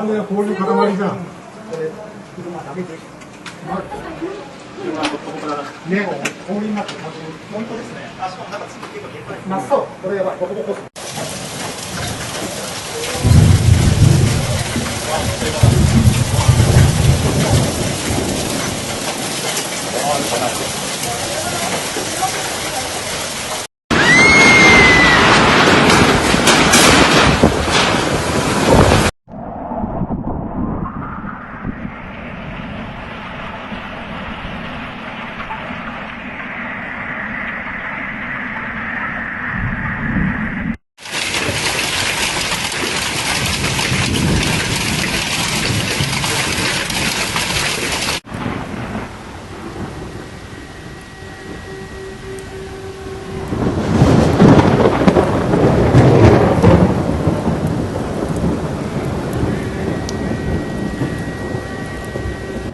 ね、氷の塊じゃん。ね、氷になってます。本当ですね。あ、しかもなんか結構でかい。真っ青。これやばい。ボコボコ。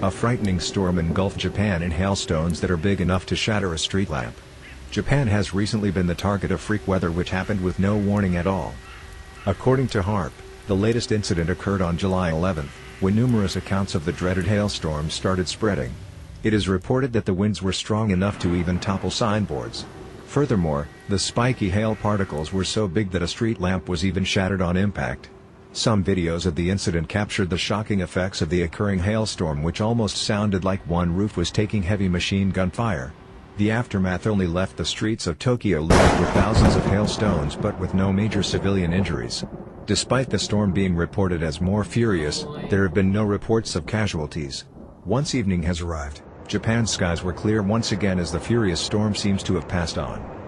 A frightening storm engulfed Japan in hailstones that are big enough to shatter a street lamp. Japan has recently been the target of freak weather which happened with no warning at all. According to HARP, the latest incident occurred on July 11, when numerous accounts of the dreaded hailstorms started spreading. It is reported that the winds were strong enough to even topple signboards. Furthermore, the spiky hail particles were so big that a street lamp was even shattered on impact. Some videos of the incident captured the shocking effects of the occurring hailstorm, which almost sounded like one roof was taking heavy machine gun fire. The aftermath only left the streets of Tokyo littered with thousands of hailstones but with no major civilian injuries. Despite the storm being reported as more furious, there have been no reports of casualties. Once evening has arrived, Japan's skies were clear once again as the furious storm seems to have passed on.